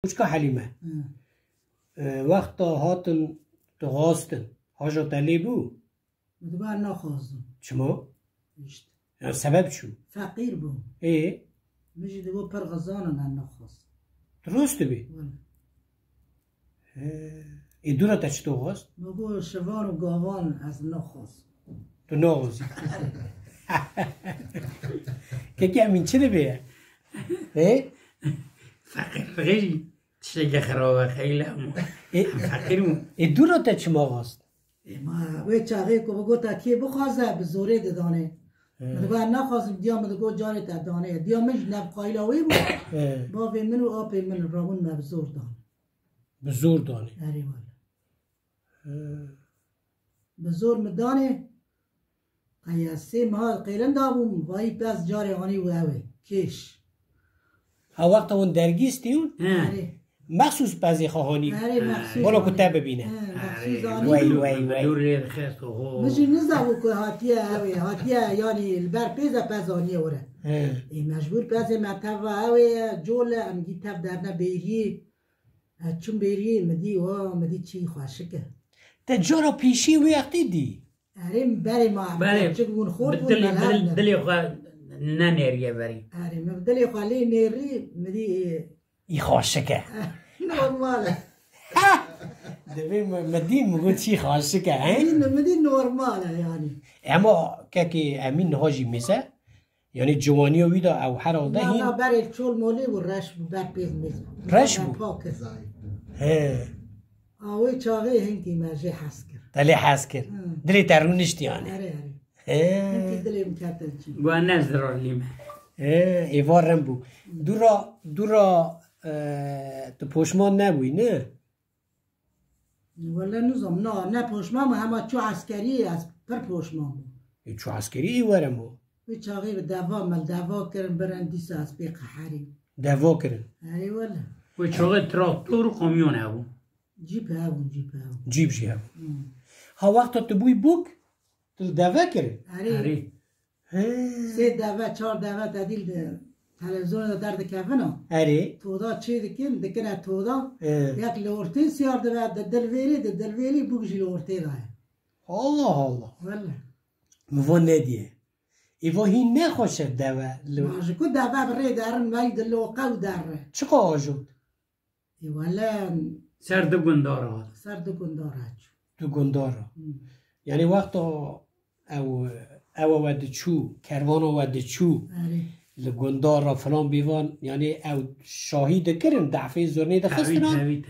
Uçka Halime. Vakta hatın dağastın. Haja tali bu. Ben nakhazdım. Çimo? İşte. Ya sebep şu. Fakir bu. Mecidi bu per gazanın nakhaz. درست بی. ایدورا تشتو غاست؟ مگو شوان و گاوان از نخواست. تو ناغوزی. که همین چه ده بیه؟ فقیری تشتگه خرابه خیلی همون فقیرمون ایدورا تشما غاست؟ ما وی چاقه که بگو تا که بخوازه به زوره دانه. مدگو نخواستم دیا مدگو جاره تا دانه. دیا مش نبقایلاوی بود. با وی منو آپی من رامون مبزور دانه. بزور دانه. اری والا. بزور مدانه. قیاسه ما قیلن دابوم وای پس جاره آنی و اوه کش. ها وقت اون درگیستیون؟ مخصوص بعضی خواهانی بالا کتاب ببینه. وای وای وای. دور لیر خیست و هو مجی نزدو که هاتیه اوه هاتیه یعنی البر پیزه پزانیه وره. مجبور پیزه مطب اوه جول امگی تب درنه بیری. چون بیری مدی و مدی چی خوشکه. تجارا پیشی وقتی دی. اریم بری ما چگون خورد بود دلی خواه ننیریه بری دلی خالی نیری مدی ای خوشکه. نورماله. دوی مدی مگو چی خوشکه مدی نورماله یعنی. اما که امین هاجی میزه یعنی جوانی و ویدا او هر آده هین نه برای چول مولی و رش بود بر پیز میز رش بود آوی چاقه هنگی مرجه حس کرد دلی حس کرد دلی ترونشتی یعنی هنگی دلی مکتل چی گوه نزدرار لیمه ایوارم بود دورا تو پشمان نبوی نه ولی نزم نه پشمان همه چو عسکری از پر پشمان بود چو عسکری ایوارم بود وی چاقه به دوا کرن برن دیسه از بی قحری دوا کرن اری ولی و چاقه تراکتور و کامیون هبون جیب جی هبون ها وقت تو بوی بوک تو دوا کرن اری 3 دوا 4 دوا تدیل تلویزیون درد کفنا اری تودا چی دکنه تودا یک لورتی سیار دلویری بوکشی لورتی راه الله ولی مو ندیه ایوا هی نخوشه دوا ماجه کو دوا بری درن ولی دلوقه و دره چقا آجود ولی سرد گنداره تو گندارا یعنی وقت او ود چو کروان ود چو لگندارا فلان بیوان یعنی او شاهید کرن دعفه زرنی ده خستن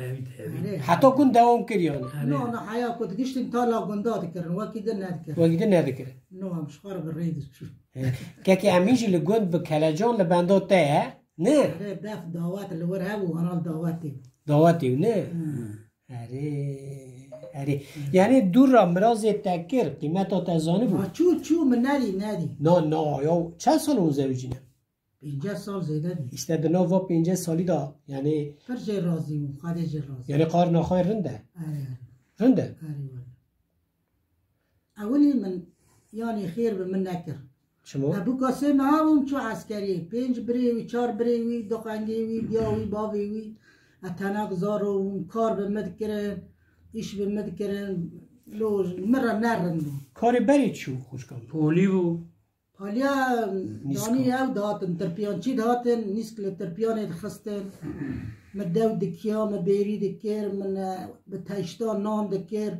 حتی کن دوام کریان نه حیا کد گشتن تا لگندار کرن وکی ده نده کرن نه هم شخار برید چو که همیشه لگند به کلجان لبندات ته نه دف دعوت لور هبو هنال دعوتی نه اره یعنی دور را مراز تکر قیمت ها تزانه بود چو من ندی نه یا چند سال اون زوجینه 50 سال زیده دی استدنا و 50 سالی دا یعنی فرج رازی و خارج رازی یعنی قار نخواه رنده رنده اولی من یعنی خیر به من نکر شما؟ ابو قاسم همون چو عسکری 5 بریوی 4 بریوی دقنگیوی دیاوی باویوی اتناق زارو کار به مد کرن ایش به مد کرن لوج مرا نرندو کاری برید چو خوش کن پولی بو پالیا دانی او داتن ترپیان چی داتن نیسکل ترپیان خستن مدو دکیا مبیری دکر من به تایشتان نان دکر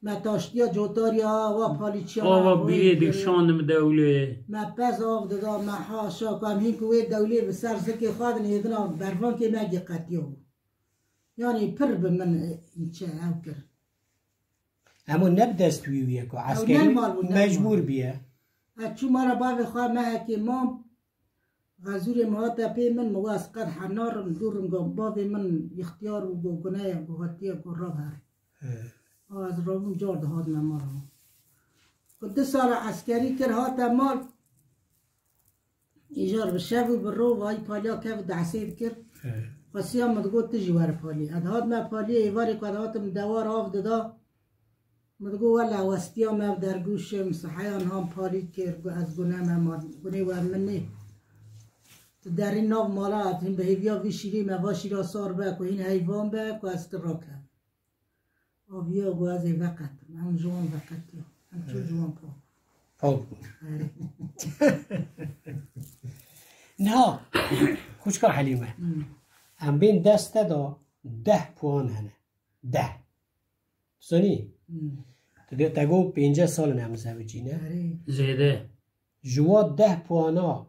ما تاشتیا جوتاریا و پالیچیا آوا بیلی دکشاندم دوله ما پس آف دادا ما حاشا کام هین کوی دوله به سر سکی خواد نیدنا برفان که مگی قطیو یعنی پر به من اینچه او کر اما نبدست ویویه که عسکری مجبور بیه چو مرا باقی خواه محکی مام غزور مهاتا پی من مواز قد حنار دورم گم باقی من اختیار و گناه گوهاتیه که راب هر از رابون جار ده هاد نمارا که 2 سال عسکری کر هاتا مال ایجار بشب و برو و های پالیا که دعسید کر خاصی هم مدگو تجی ور پالی ادهاد ما پالی ایواری که ادهاتم دوار آف دادا مدگو ولا وستیا ما درگوش مسحیان هم پالی کر از گناه ما گناه ور منی در این ناو مالا این به هیویا وی شیری مواشی را سار بک و این حیوان بک و از راکم آبیا گو از وقت هم جوان وقتی هم چو جوان پاک بود نه خوشکار حلیمه هم بین دست دا 10 پوان هنه 10 سونی تگو 50 سال نمزه بجی نه زیده جوا 10 پوانا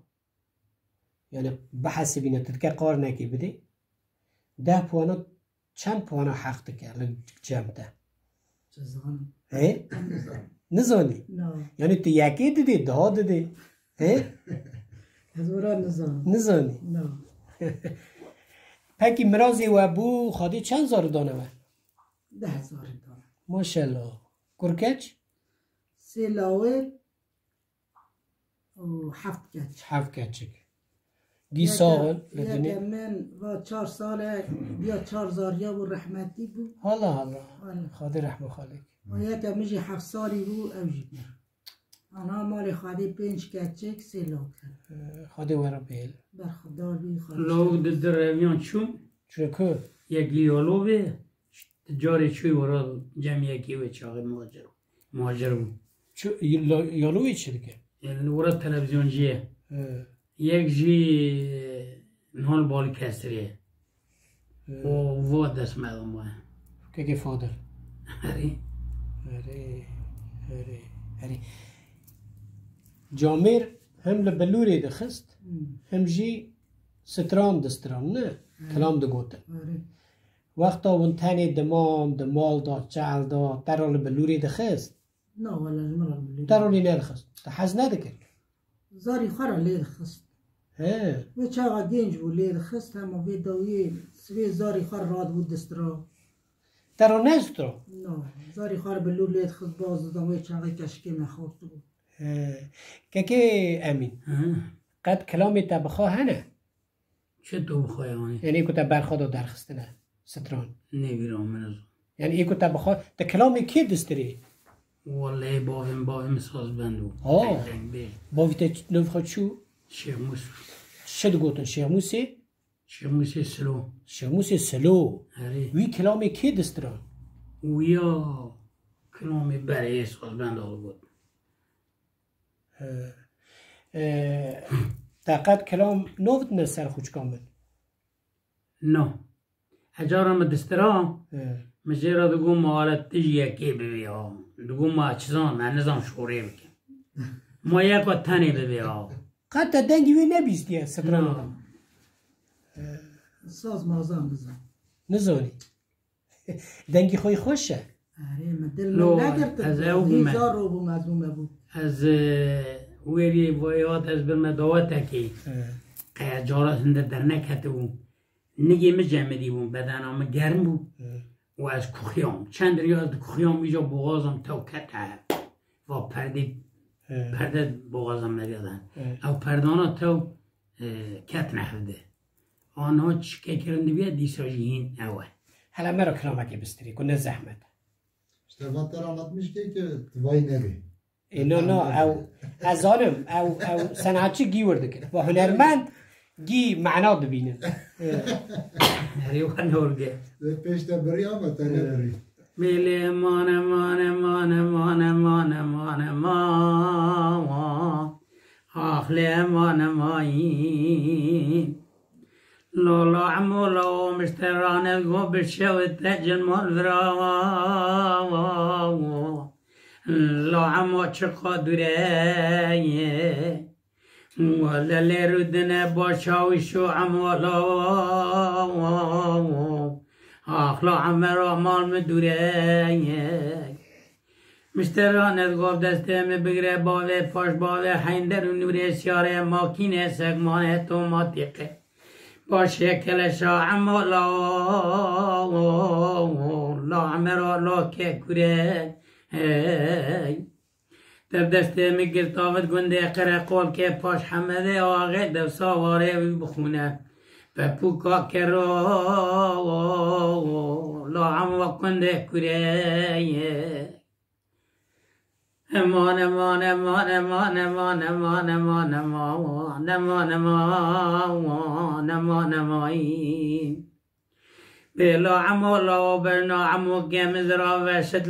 یعنی بحث بینه تدکه قار نکی بده 10 پوانا چند پوانا حق تکه جمعه نزانی یعنی تو یکی دیدی 10 دیدی نزانی پکی مرازی و بو خادی چند زار دانه و 10,000 دانه ماشالله کرکچ 3 لاول و 7 کچک دی ساغل یک من و 4 ساله بیا 4 زاریا و رحمتی بو حالا خادی رحمه خالک و یک میجی 7 سالی بو اوجی بیر آنها مال خادی 5 کچک 3 لاو کرد خادی ورا بیل بر خدا بی خادی لو در رویان چون چرا یک لیالو به جاری چوی ورا جمع یکی و چاقی مهاجر بود یالوی چی دیگه؟ یعنی ورا تلویزیون جیه یک جی نال بال کسریه و دست مردم باید که فادر هری جامر هم لبلوری دخست هم جی ستران دستران نه کلام دو گوتن وقتا اون تنی دمال دا چعل دا ترال بلوری دخست نه ولا جمرا بلوری ترالی ندخست تحز ندکر زاری خورا لید خست و چاقا گنج بو لید خست اما وی داوی سوی زاری خور راد بود دسترا ترا نسترا نه زاری خور بلور لید خست باز دادم وی چاقا کشکی مخواست بود که امین قد کلامی تبخوا هنه چه تو بخواه یعنی؟ یعنی ایکو تا برخواد درخسته نه ستران نمیرم من از یعنی ایکو تا بخواه تا کلامی کی دستری؟ والله باویم ساز بندو باوی تا نوف خود چو؟ شیخ موسی چه دو گوتن شیخ موسی؟ شیخ موسی سلو شیخ موسی سلو وی کلامی کی دستران؟ ویا کلامی برای ساز بند آقا بود تاقت کلام نوفت نسر خوش کامل نه اجارم دستران مجرد دگو مالت تجی یکی ببی ها دگو ما چیزان من نظام شوری بکن ما یک و تنی ببی ها قد تا دنگی وی نبیستیه ستران آدم ساز مازان بزن نزانی دنگی خوی خوشه اره من دل من نگرد هزار رو بو مزومه بود از ویری ویات از برمه داوته که قیجارات هنده در نکته بود نگی مجمدی بود بدنام گرم بود و از کخیام چند ریاض کخیام ایجا بغازم تو کته و پرده بغازم نگردن او پردانا تو کت نخده آنها چکه کرنده بیاد دیساجیین اوه حالا مرا کلامکی بستری کنه زحمت işte vatar anlatmış ki vay nebi. نه او از آنم او صنعتچی گی ورده کرد و هنرمند گی معنا ببینه هریوان نورگه Ve peşte biri ama tane biri. میله مانه مانه مانه مانه مانه مانه ما آخله مانه ماین لولا عمولا مشترانه گو بشوت تجن مال ورا لا عمو چقدره ولا لردنا باشاوي شو عمولا آخلا عمرا مال مدوره مشترانه گو دسته بگره باوه پاش باوه حیندر و نوره سیاره ماکینه سگمانه توماتیقه با شکل شاعم لا عمرا لا که کره در دسته میگیر تاوت گنده قره قول که پاش حمده آغه دو ساواره بخونه و پوکا کرو لا عم و کنده کره امان امان امان امان امان امان امان امان امان امان امان امان بلا عمولا برنا عمو جمز را وشد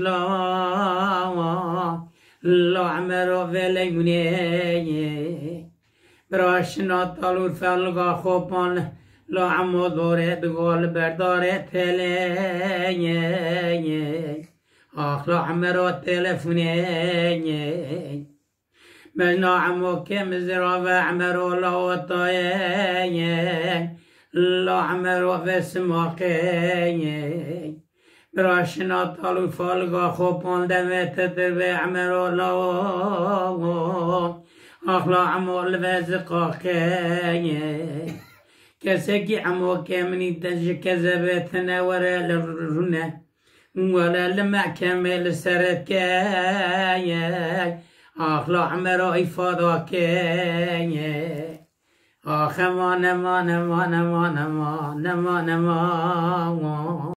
لا عمرو ولیمونه براشنا طالور فلقا خوبان لا عمو دوره دقال برداره تله آخ لا عمرو تلفونه برنا عمو كمز را و عمرو لا وطايه لا عمرو وسماقيه براشنا طالو فالقا خوبان دمت در و عمرو لا آخلا عمو الوزقاقيه كسكي عمو كامني دج كذبتنا ورا للرنة ولا لما كامل سردكايه آخلا عمرو إفاداكيه آخ امان امان امان امان امان امان امان